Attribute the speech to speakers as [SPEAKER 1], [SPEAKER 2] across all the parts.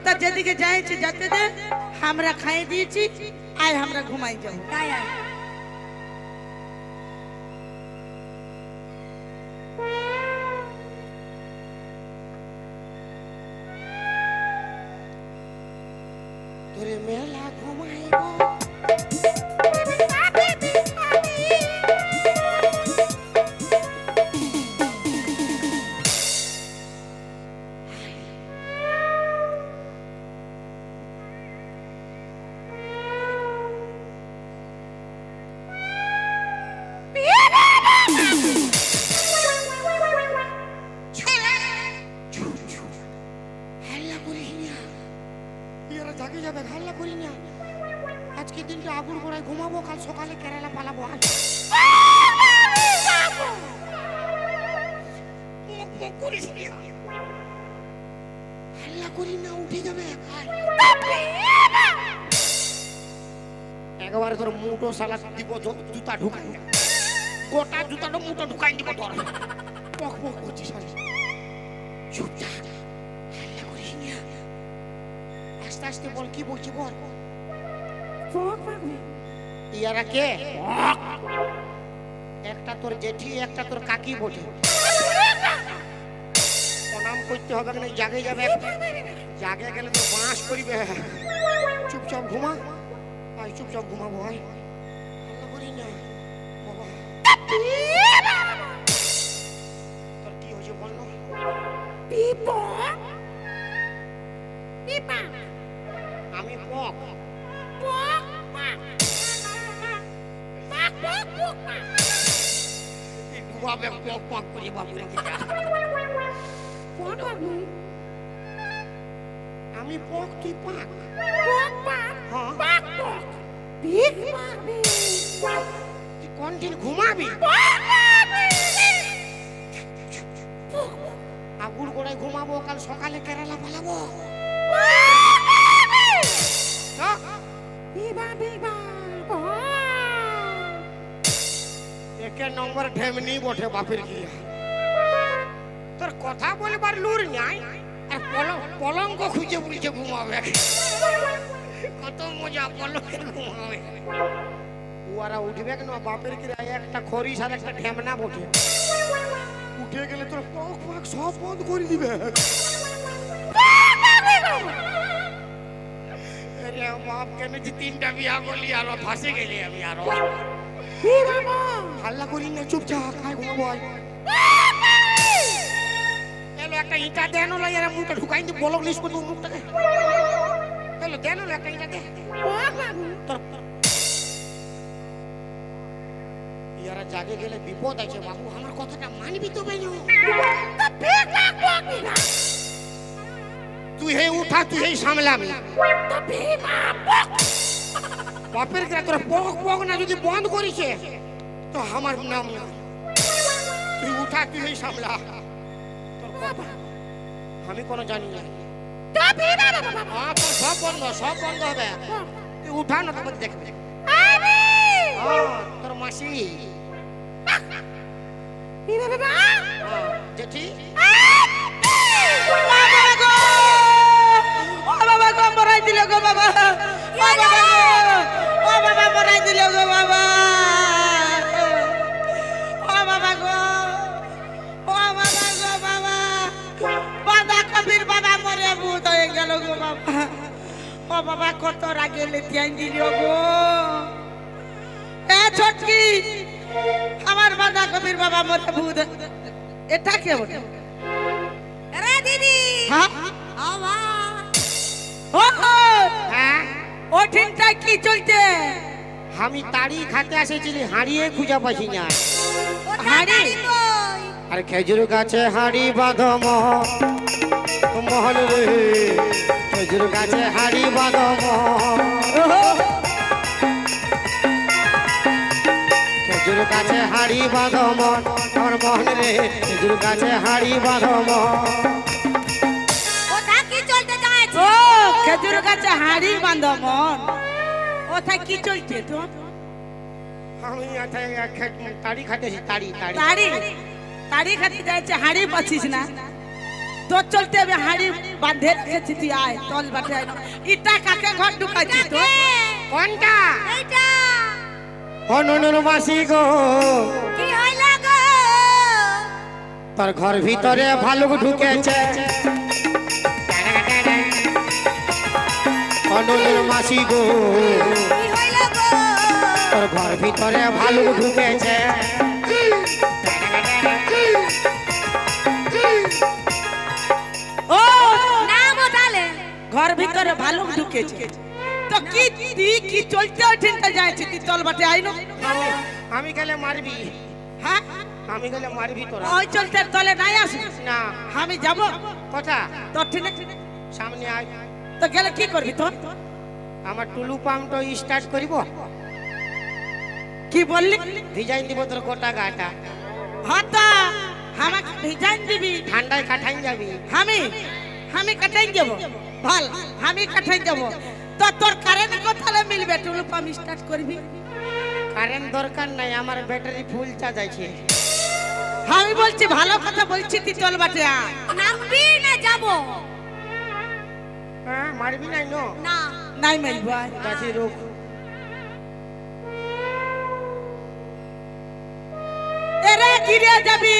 [SPEAKER 1] তোরটা যেদিকে যাইছে যেতে দে, আমরা খাইয়ে দিয়েছি, আয় আমরা ঘুমাই যাই।
[SPEAKER 2] তাই আয়।
[SPEAKER 3] তোরে মেলা ঘুমাইব জাগে যাবে, হাল্লা করি না। আজকে দিনটা আগুন করে ঘুমাবো, কাল সকালে কেরালা পালাবো। হাল্লা করি না, উঠে যাবে। একেবারে তোর মুঠো সালা দিব, জুতা ঢুকাই, গোটা জুতাটা মুঠো ঢুকাই দিব তোর। পক পক করছিস, চুপচাপ হাল্লা করিস না। আস্তে আস্তে বল, কি বলছি বল। ইয়ারা কে? একটা তোর জেঠি, একটা তোর কাকি বটে। প্রণাম করতে হবে না, জাগে যাবে। জাগে গেলে তো বাঁশ করিবে। চুপচাপ ঘুমা, আয় চুপচাপ ঘুমাবো। আয় হাল্লা করি না বাবা। তোর কি হয়েছে বল না? আমি পক ডুবাবে, পক পক করে বাবুরে। আমি পক, তুই পাক। তুই কোন দিন ঘুমাবি? আগুন গোড়ায় ঘুমাবো, কাল সকালে কেরালা পালাবো। একে নম্বর ঢেমনি বটে বাপের কি। তোর কথা বলবার লুর নাই, পলঙ্ক খুঁজে বলছে ঘুমাবে। কত মজা, পলঙ্কে ঘুমাবে। ওরা উঠবে কেন বাপের কি? একটা খরিস আর একটা ঢেমনা বটে। উঠে গেলে তোর পক পক সব বন্ধ করে দিবে। বাপ কেন যে তিনটা বিয়া করলি, আরো ফাঁসে গেলি আমি। আরো হাল্লা করি না, চুপচাপ খায় ঘুমাবো। এলো একটা ইটা দেন, এরা মুখটা ঢুকাই দিয়ে বলক লিস করবো মুখটাকে। এলো দেন একটা ইটা দে। ইয়ারা জাগে গেলে বিপদ আছে বাবু, আমার কথাটা মানবি তো বেনু। তুই হে উঠা, তুই হে সামলাবি। বাপের কে তোর পক পক না যদি বন্ধ করিছে তো আমার নাম না। তুই উঠা, তুই হে সামলা। আমি কোনো জানি না। তোর সব বন্ধ, সব বন্ধ হবে। তুই উঠা না, তোমাকে দেখবে তোর মাসি জেঠি।
[SPEAKER 1] বাবা গো মরাই দিল গো বাবা, ও বাবা মরাই দিল গো বাবা, ও বাবা গো, ও বাবা গো বাবা, বাবা কবির বাবা মরে ভূত হয়ে গেল গো বাবা। ও বাবা কত রাগে লেতিয়াই দিল গো। এ ছোটকি, আমার বাবা কবির বাবা মরে ভূত। এটা কে বলে?
[SPEAKER 2] আরে দিদি,
[SPEAKER 1] হ্যাঁ ও ঠিকটা কি চলছে?
[SPEAKER 3] আমি তাড়ি খাতে এসেছিলি, হাঁড়িয়ে খুঁজে পাচ্ছি না।
[SPEAKER 1] হাঁড়ি?
[SPEAKER 3] আর খেজুর গাছে হাঁড়ি বাঁধো মহল রে, খেজুর গাছে হাঁড়ি বাঁধো খেজুর গাছে হাঁড়ি বাঁধো মন, আমার মহল রে, খেজুর গাছে হাঁড়ি বাঁধো
[SPEAKER 1] ও খেজুর গাছে হাঁড়ি বাঁধো মন, ওথায় কি চলছে তো?
[SPEAKER 3] আমি তাড়ি খাতেছি, তাড়ি তাড়ি
[SPEAKER 1] তাড়ি তাড়ি খাতে যাচ্ছে, হাঁড়ি পাচ্ছিস না? তোর চলতে আমি হাড়ি বাঁধে রেখেছি তুই আয় তল বাটে আয় না। ইটা কাকে ঘর ঢুকাইছিস তো
[SPEAKER 3] কোনটা
[SPEAKER 2] এইটা
[SPEAKER 3] হনুনুর মাসি গো
[SPEAKER 2] কি হইলো গো
[SPEAKER 3] তোর ঘর ভিতরে ভালুক ঢুকেছে হনুনুর মাসি গো
[SPEAKER 2] কি হইলো গো
[SPEAKER 3] তোর ঘর ভিতরে ভালুক ঢুকেছে
[SPEAKER 1] ও
[SPEAKER 2] না বোঝালে
[SPEAKER 1] ঘর ভিতরে ভালুক ঢুকেছে তো কি তুই কি চলতে ওঠেনটা যাইছি তুই তল বাটে আয় না।
[SPEAKER 3] আমি গেলে মারবি
[SPEAKER 1] হ্যাঁ
[SPEAKER 3] আমি গেলে মারবি তোরা
[SPEAKER 1] ওই চলতে তলে নাই আসিস
[SPEAKER 3] না
[SPEAKER 1] আমি যাব
[SPEAKER 3] কথা
[SPEAKER 1] তোর ঠিক
[SPEAKER 3] সামনে আয়
[SPEAKER 1] তো গেলে কি করবি তোর
[SPEAKER 3] আমার টুলু পাম্পটা স্টার্ট করিব
[SPEAKER 1] কি বললি
[SPEAKER 3] ভিজাই দিব তোর গোটা গাটা
[SPEAKER 1] হাতা আমাকে ভিজান দিবি
[SPEAKER 3] ঠান্ডায় কাঠাই যাবি
[SPEAKER 1] আমি কাটাই যাব ভাল আমি কাটাই যাব তো তোর কারেন্ট কোথালে মিলবে টুলু পাম্প স্টার্ট করবি
[SPEAKER 3] কারেন্ট দরকার নাই আমার ব্যাটারি ফুল চার্জ আছে
[SPEAKER 1] আমি বলছি ভালো কথা বলছি তুই চল বাটে আয়
[SPEAKER 2] নামবি না যাব
[SPEAKER 3] হ্যাঁ মারবি নাই নো
[SPEAKER 2] না
[SPEAKER 1] নাই মাইব
[SPEAKER 3] গাছি রোগ
[SPEAKER 1] এরে গিরে যাবি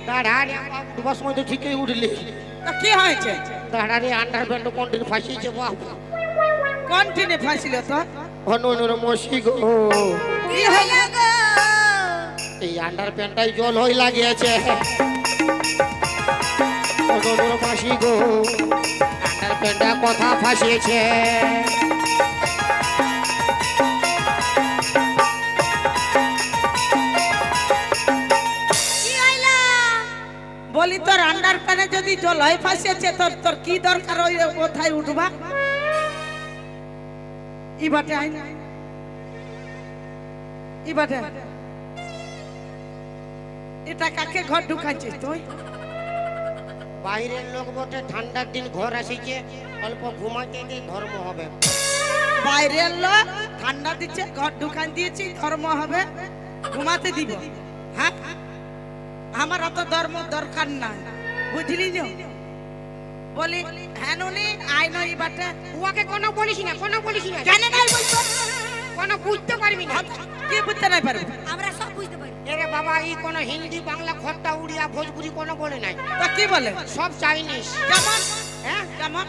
[SPEAKER 3] দাঁড়ারে দুবার সময় তো ঠিকই উঠলি
[SPEAKER 1] তো কি হয়েছে
[SPEAKER 3] দাঁড়ারে আন্ডার প্যান্ট কন্টিনিউ ফাঁসিয়েছে বাপ
[SPEAKER 1] কন্টিনিউ ফাঁসিল তো
[SPEAKER 3] হনুনুর মসি গো
[SPEAKER 1] কি হলো
[SPEAKER 2] গো
[SPEAKER 3] এই আন্ডার প্যান্টটাই জল হয়ে লাগিয়েছে হনুনুর মাসি গো আন্ডার প্যান্টটা কথা ফাঁসিয়েছে
[SPEAKER 2] কি হইলো
[SPEAKER 1] বলি তোর আন্ডার প্যানে যদি জল হয় ফাঁসিয়েছে তোর তোর কি দরকার ওই কোথায় উঠবা ই বাটে আই না ই বাটে এটা কাকে ঘর ঢুকাচ্ছিস তুই
[SPEAKER 3] বাইরের লোক বটে ঠান্ডার দিন ঘর আসিছে অল্প ঘুমাতে দিয়ে ধর্ম হবে
[SPEAKER 1] বাইরের লোক ঠান্ডা দিচ্ছে ঘর ঢুকান দিয়েছি ধর্ম হবে ঘুমাতে দিব হ্যাঁ আমার অত ধর্ম দরকার নাই বুঝলি না বলি হ্যাঁ নুনি আই নই বাটে
[SPEAKER 3] উয়াকে কোনো বলিস না
[SPEAKER 1] কেন নাই বলছো
[SPEAKER 3] কোনো বুঝতে পারবি না
[SPEAKER 1] কি বুঝতে নাই পারবি
[SPEAKER 2] আমরা সব বুঝতে পারি
[SPEAKER 3] এরে বাবা এই কোনো হিন্দি বাংলা খট্টা উড়িয়া ভোজপুরি কোনো বলে নাই
[SPEAKER 1] তো কি বলে
[SPEAKER 3] সব চাইনিজ
[SPEAKER 1] কেমন
[SPEAKER 3] হ্যাঁ
[SPEAKER 1] কেমন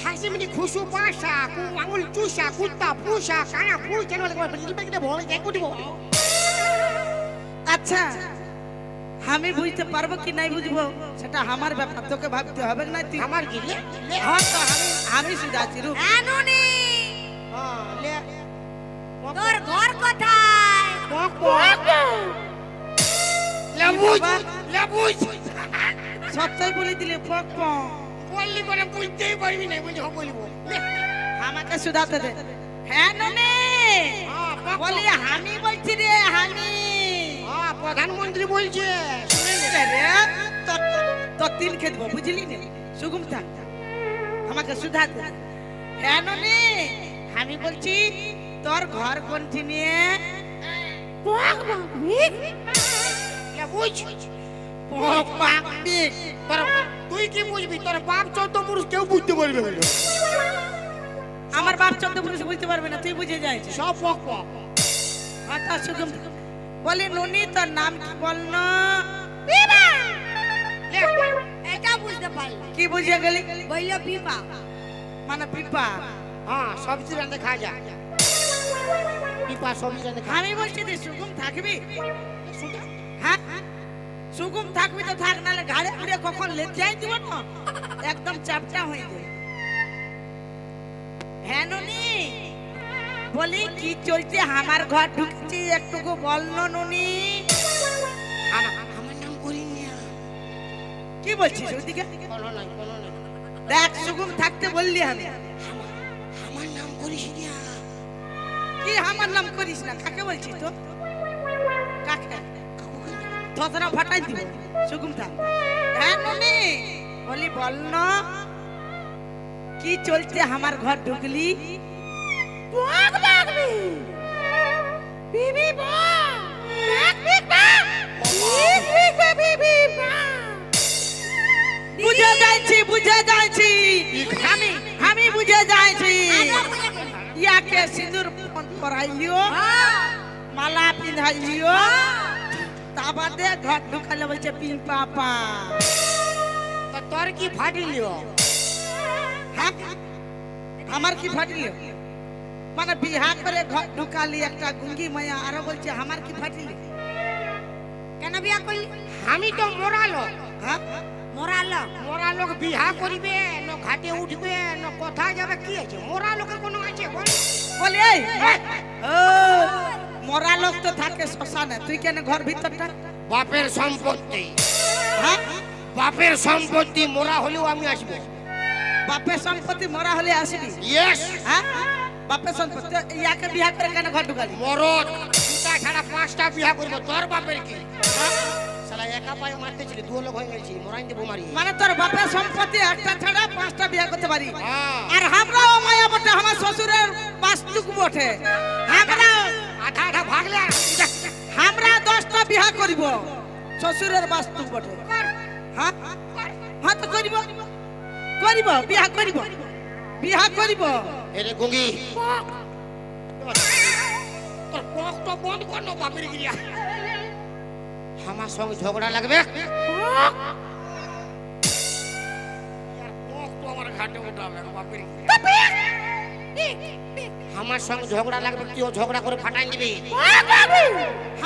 [SPEAKER 3] হাসিমনি খুশু পাশা কু আঙুল চুষা কুত্তা পুষা কানা ফুল কেন লিপে ভরে দেখো দিব
[SPEAKER 1] আচ্ছা আমি বুঝতে পারবো কি নাই বুঝবো সেটা আমার ব্যাপার তোকে ভাবতে হবে না তুই
[SPEAKER 3] আমার কি লে লে
[SPEAKER 1] হ্যাঁ তো আমি সুধাচ্ছি রূপ
[SPEAKER 2] আনুনি
[SPEAKER 3] হ্যাঁ লে
[SPEAKER 2] তোর ঘর কোথায়
[SPEAKER 3] লেবুজ
[SPEAKER 1] সত্যই বলে দিলে পক পক
[SPEAKER 3] বললি করে বুঝতেই পারবি না বুঝে বলবো
[SPEAKER 1] আমাকে সুধাতে দে হ্যাঁ নুনি বলি আমি বলছি রে আমি
[SPEAKER 3] হ্যাঁ প্রধানমন্ত্রী বলছে
[SPEAKER 1] রে তোর তিন খেদবো বুঝলি না সুগুম থাক আমাকে সুধাতে দে হ্যাঁ নুনি আমি বলছি তোর ঘর কোনটি নিয়ে
[SPEAKER 3] লেবুজ
[SPEAKER 1] পক পাকবি
[SPEAKER 3] তুই কি বুঝবি তোর বাপ 14 পুরুষ কেউ বুঝতে পারবে না
[SPEAKER 1] আমার বাপ 14 পুরুষ বুঝতে পারবে না তুই বুঝে যাইছিস
[SPEAKER 3] সব পক পক
[SPEAKER 1] আচ্ছা সুগুম বলি নুনি তোর নাম কি বল না
[SPEAKER 2] এটা বুঝতে পারলি
[SPEAKER 1] কি বুঝে গেলি
[SPEAKER 2] বইলো পিপা
[SPEAKER 1] মানে পিপা
[SPEAKER 3] হ্যাঁ সবজি রান্না খা যা পিপা সবজি রান্না খা
[SPEAKER 1] আমি বলছি তুই সুগুম থাকবি হ্যাঁ সুগুম থাকবি তো থাক নালে ঘাড়ে ঘুরে কখন লেজাই দিব না একদম চাপটা হয়ে যায় হ্যাঁ নুনি বলি কি চলছে আমার ঘর ঢুকছি একটুকু বল না নুনি
[SPEAKER 3] আমার নাম করিনি
[SPEAKER 1] কি বলছিস ওইদিকে
[SPEAKER 3] কোনো নাই
[SPEAKER 1] দেখ সুগুম থাকতে বললি আমি
[SPEAKER 3] আমার নাম করিস না
[SPEAKER 1] কি আমার নাম করিস না কাকে বলছিস তো কাকে থতরা ফাটাই দিব সুগুম থাক হ্যাঁ নুনি বলি বল না কি চলছে আমার ঘর ঢুকলি বুঝে যাইছে বুঝে যাইছি
[SPEAKER 3] আমি
[SPEAKER 1] আমি বুঝে যাইছি
[SPEAKER 2] আমরা বুঝে গেলি।
[SPEAKER 1] ইয়াকে সিঁদুর পরাইলিও মালা পিন্ধাইলিও তা বাদে ঘর ঢুকালে বলছে পিন পাপা
[SPEAKER 3] তো তোর কি ফাটিলিও
[SPEAKER 1] হ্যাঁ আমার কি ফাটিলিও মানে বিহা করে ঘর ঢুকালি একটা গুঙ্গি মায়া আরো বলছে আমার কি ফাটিলি
[SPEAKER 2] কেন বিয়া করলি?
[SPEAKER 3] আমি তো মোরালো
[SPEAKER 1] হ্যাঁ
[SPEAKER 2] মোরা লোক।
[SPEAKER 3] মোরা লোক বিহা করিবে ন ঘাটে উঠবে ন কোথায় যাবে কি আছে মোরা লোকের কোনো আছে বল
[SPEAKER 1] বলি এই ও মরা লোক তো থাকে শ্মশানে তুই কেন ঘর ভিতরটা
[SPEAKER 3] বাপের সম্পত্তি
[SPEAKER 1] হ্যাঁ
[SPEAKER 3] বাপের সম্পত্তি মোরা হলেও আমি আসবো
[SPEAKER 1] বাপের সম্পত্তি মরা হলে আসবি
[SPEAKER 3] ইয়েস
[SPEAKER 1] হ্যাঁ বাপের সম্পত্তি ইয়াকে বিয়া করে কেন ঘর ঢুকালি
[SPEAKER 3] মরদ দুটা ছাড়া 5টা বিহা করবো তোর বাপের কি শালা একা পায়ে মারতেছিল দু লোক হয়ে গেছি মোরাইন দেবো মারি
[SPEAKER 1] মানে তোর বাপের সম্পত্তি একটা ছাড়া 5টা বিয়া করতে পারি
[SPEAKER 3] হ্যাঁ
[SPEAKER 1] আর আমরাও মায়া বটে আমার শ্বশুরের বাস্তুক বটে আমরা
[SPEAKER 3] আধা আধা ভাগলে আর
[SPEAKER 1] আমরা 10টা বিয়া করিব শ্বশুরের বাস্তুক বটে হ্যাঁ হ্যাঁ তো করিব করিব বিয়া করিব বিয়া করিব
[SPEAKER 3] এরে গুঙ্গি তোর পক তো বন্ধ কর না বাপের গিয়া আমার সঙ্গে ঝগড়া লাগবে ইয়ার পক তো আমার ঘাটে উঠাবে বাপের আমার সঙ্গে ঝগড়া লাগবে তুইও ঝগড়া করে ফাটাই দিবি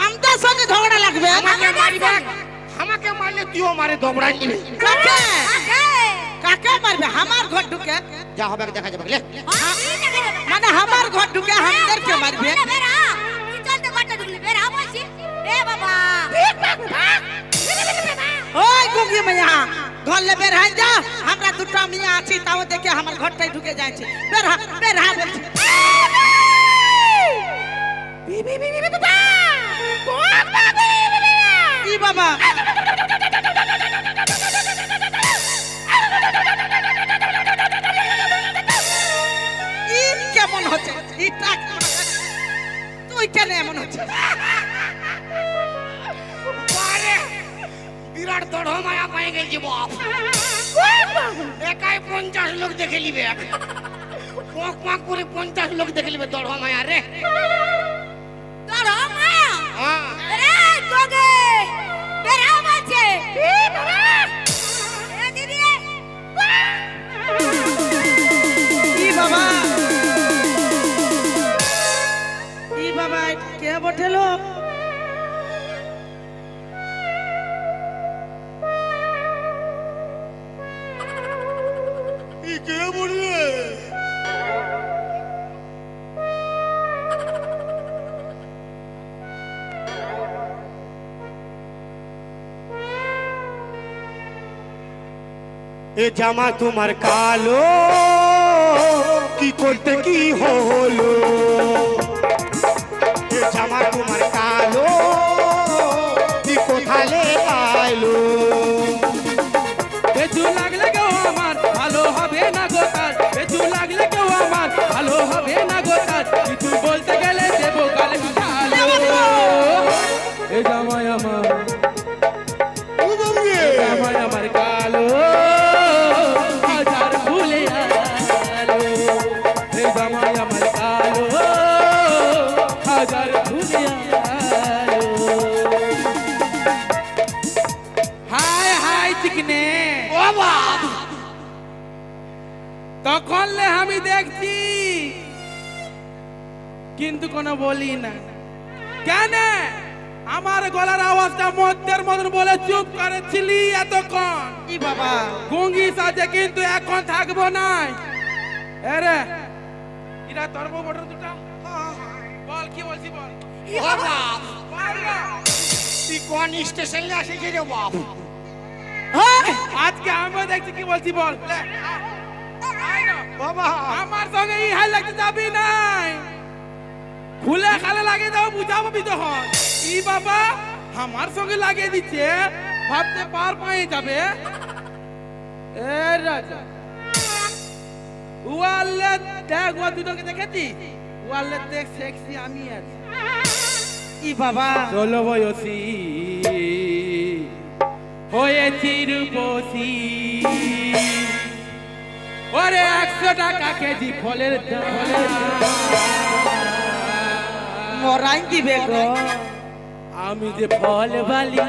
[SPEAKER 1] আমটার সঙ্গে ঝগড়া লাগবে
[SPEAKER 3] আমাকে মারিবে আমাকে মারলে তুইও মারে দবড়াই দিবি
[SPEAKER 1] কাকে
[SPEAKER 2] কাকে?
[SPEAKER 1] কাকে মারবে আমার ঘর ঢুকে
[SPEAKER 3] যা হবে দেখা যাবে লে
[SPEAKER 2] হ্যাঁ, এই দেখে যাবে।
[SPEAKER 1] মানে আমার ঘর ঢুকে আমাদেরকে মারবে
[SPEAKER 2] বেরা, বেরা। তুই চলতে ঘরটা ঢুকলি, বেরা বলছি। এ বাবা।
[SPEAKER 1] ওই গুঙ্গি মাইয়া ঘরলে বের হাই যা আমরা দুটো মিয়া আছি তাও দেখে আমার ঘরটাই ঢুকে যাচ্ছে বের হা বলছি কি বাবা ই কেমন হচ্ছে এটা কেমন হচ্ছে? তুই কেন এমন হচ্ছে
[SPEAKER 3] বারে বিরাট দড় মায়া পাই গেছি বাপ একাই 50 লোক দেখে নিবে পক পক করে 50 লোক দেখে নিবে দড় মায়া রে
[SPEAKER 2] তোর মায়া।
[SPEAKER 3] হ্যাঁ
[SPEAKER 2] রে, গোগে। বেরা বলছে। এ দিদি।
[SPEAKER 1] কি বাবা কি বাবা এটা কে বটেলো
[SPEAKER 3] কে বলবে
[SPEAKER 4] এ জামা তোমার কালো কি করতে কি হলো এ জামা তোমার কালো কি কোথালে আইলো
[SPEAKER 5] বেচু লাগলে কেউ আমার ভালো হবে না গো তার বেচু লাগলে কেউ আমার ভালো হবে না গো তার কিছু বলতে গেলে দেবো গালে ভালো এ জামাই আমার জামাই আমার কালো হাজার ভুলে আলো এ জামাই আমার কালো হাজার ভুলে আলো হাই হাই চিকনে
[SPEAKER 3] ও বাপ
[SPEAKER 5] তখন লে আমি দেখছি কিন্তু কোনো বলি না কেন আমার গলার আওয়াজটা মধ্যের মতন বলে চুপ করেছিলি এতক্ষণ
[SPEAKER 1] কি বাবা
[SPEAKER 5] গুঙ্গি সাজে কিন্তু এখন থাকবো না এরে এরা তোর বউ বটর দুটা বল কি বলছি বল
[SPEAKER 3] ও বাপ
[SPEAKER 5] বল না।
[SPEAKER 3] তুই কোন স্টেশনে আসিস রে বাপ
[SPEAKER 1] হ্যাঁ
[SPEAKER 5] আজকে আমি দেখছি কি বলছি বল লে, আয় না।
[SPEAKER 3] বাবা
[SPEAKER 5] আমার সঙ্গে ই হাই লাগতে যাবি নাই খুলে খালে লাগিয়ে দাও বুঝাবো তখন ই বাবা আমার সঙ্গে লাগিয়ে দিচ্ছে ভাবতে পার পায়ে যাবে এ রাজা ওয়ালে দেখ ও দুটোকে দেখেছি ওয়ালে দেখ সেক্সি আমি আছি
[SPEAKER 1] কি বাবা
[SPEAKER 5] 16 বয়সী হয়েছি রূপসী ওরে 100 টাকা কেজি ফলের
[SPEAKER 1] মরাই দিবে গো
[SPEAKER 5] আমি যে ফল বালি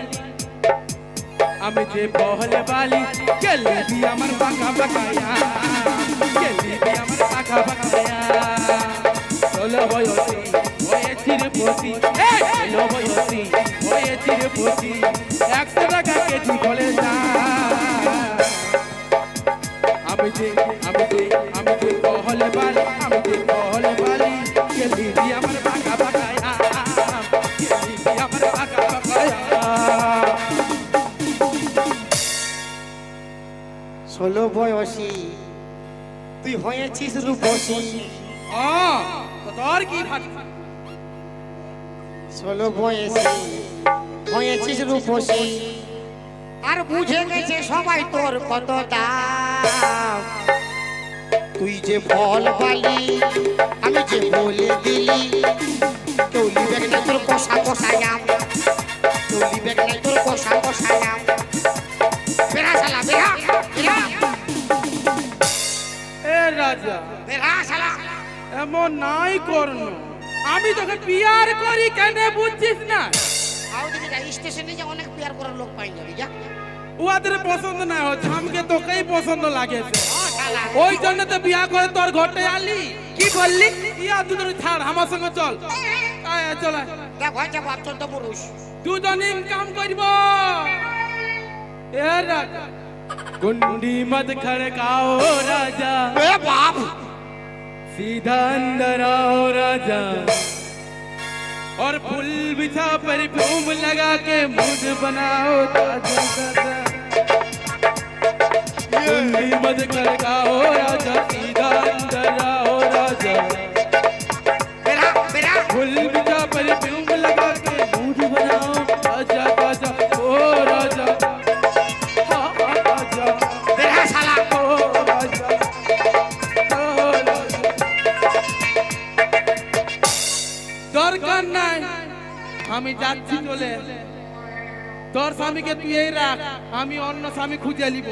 [SPEAKER 5] গেলি আমার পাকা পাকায়া গেলি আমার পাকা পাকায়া চলো বয়সী হয়ে চিরপতি চলো বয়সী হয়ে চিরপতি 100 টাকা কেজি ফলের দাম আমি যে ফল বালি গেলি আমার পাকা পাকায়া গেলি আমার পাকা পাকায়া
[SPEAKER 3] 16 বয়সী তুই হয়েছিস রূপসী।
[SPEAKER 5] তো তোর কি ভাবি
[SPEAKER 3] 16 বয়সী হয়েছিস রূপসী আর বুঝে গেছে সবাই তোর কত দাম। তুই যে ফল বালি আমি যে বলে দিলি কেউ লিবে না তোর কষা কষা নাম, কেউ লিবে না তোর কষা কষা নাম। বেড়া শালা বেড়া বেড়া
[SPEAKER 5] এ রাজা
[SPEAKER 3] বেড়া শালা।
[SPEAKER 5] এমন নাই করন আমি তোকে পিয়ার করি কেন বুঝছিস না
[SPEAKER 3] আও দিকে যা স্টেশনে যা অনেক পিয়ার করার লোক পাই যাবি যা।
[SPEAKER 5] ওদের পছন্দ না হচ্ছে আমাকে তোকেই পছন্দ লাগেছে
[SPEAKER 3] ও শালা
[SPEAKER 5] ওই জন্য তো বিয়া করে তোর ঘরতে আলি কি বললি ইয়া দুজন ছাড় আমার সঙ্গে চল আয় চল
[SPEAKER 3] দেখ ভাই যা বাপ চোদ্দ পুরুষ
[SPEAKER 5] দুজন ইনকাম করব এ রাজা गुंडी मत खड़काओ राजा
[SPEAKER 3] এ বাপ
[SPEAKER 5] सीधा अंदर आओ राजा और फूल बिछा परफ्यूम लगा के मूड बनाओ ताजा ताजा गुंडी मत खड़काओ राजा सीधा अंदर आओ राजा
[SPEAKER 3] বেড়া বেড়া
[SPEAKER 5] फूल बिछा परफ्यूम लगा के मूड बनाओ ताजा ताजा ओ राजा हाँ राजा
[SPEAKER 3] বেড়া শালা।
[SPEAKER 5] ओ राजा ओ राजा দরকার নাই আমি যাচ্ছি চলে তোর স্বামীকে তুই এই রাখ আমি অন্য স্বামী খুঁজে নিব